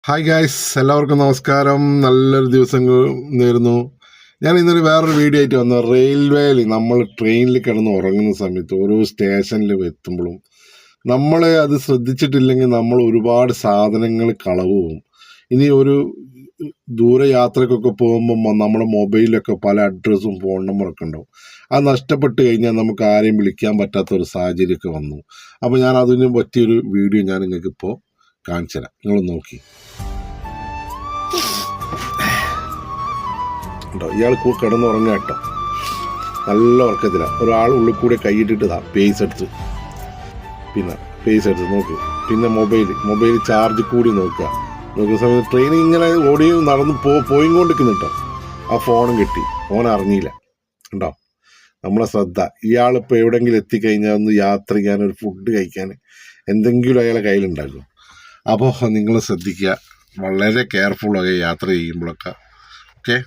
Hi guys, എല്ലാവർക്കും നമസ്കാരം. നല്ലൊരു ദിവസം നേരുന്നു. ഞാൻ ഇന്നൊരു വേറൊരു വീഡിയോ ആയിട്ട് വന്നു. റെയിൽവേയിൽ നമ്മൾ ട്രെയിനിൽ കിടന്ന് ഉറങ്ങുന്ന സമയത്ത് ഓരോ സ്റ്റേഷനിൽ എത്തുമ്പോഴും നമ്മൾ അത് ശ്രദ്ധിച്ചിട്ടില്ലെങ്കിൽ നമ്മൾ ഒരുപാട് സാധനങ്ങൾ കളവ് പോകും. ഇനി ഒരു ദൂരയാത്രക്കൊക്കെ പോകുമ്പോൾ നമ്മുടെ മൊബൈലിലൊക്കെ പല അഡ്രസ്സും ഫോൺ നമ്പറൊക്കെ ഉണ്ടാവും. അത് നഷ്ടപ്പെട്ട് കഴിഞ്ഞാൽ നമുക്ക് ആരെയും വിളിക്കാൻ പറ്റാത്ത ഒരു സാഹചര്യമൊക്കെ വന്നു. അപ്പോൾ ഞാൻ അതിന് പറ്റിയൊരു വീഡിയോ ഞാൻ നിങ്ങൾക്ക് ഇപ്പോൾ കാണിച്ചു തരാം. നിങ്ങൾ നോക്കി കേട്ടോ. ഇയാൾ കിടന്നുറങ്ങുക കേട്ടോ, നല്ല ഉറക്കത്തിലാണ്. ഒരാൾ ഉള്ളിൽ കൂടെ കൈയിട്ടിട്ട് പേസ് എടുത്ത് നോക്ക്. പിന്നെ മൊബൈൽ ചാർജ് കൂടി നോക്കുക. നോക്കുന്ന സമയത്ത് ട്രെയിൻ ഇങ്ങനെ ഓടി നടന്ന് പോയിക്കൊണ്ടിരിക്കുന്നു കേട്ടോ. ആ ഫോണും കിട്ടി, ഫോൺ അറിഞ്ഞില്ല കേട്ടോ. നമ്മളെ ശ്രദ്ധ, ഇയാളിപ്പോൾ എവിടെയെങ്കിലും എത്തിക്കഴിഞ്ഞാൽ ഒന്ന് യാത്ര ചെയ്യാൻ, ഒരു ഫുഡ് കഴിക്കാൻ എന്തെങ്കിലും അയാളെ കയ്യിലുണ്ടാകും. അപ്പോൾ നിങ്ങൾ ശ്രദ്ധിക്കുക, വളരെ കെയർഫുള്ളായി യാത്ര ചെയ്യുമ്പോഴൊക്കെ. ഓക്കെ.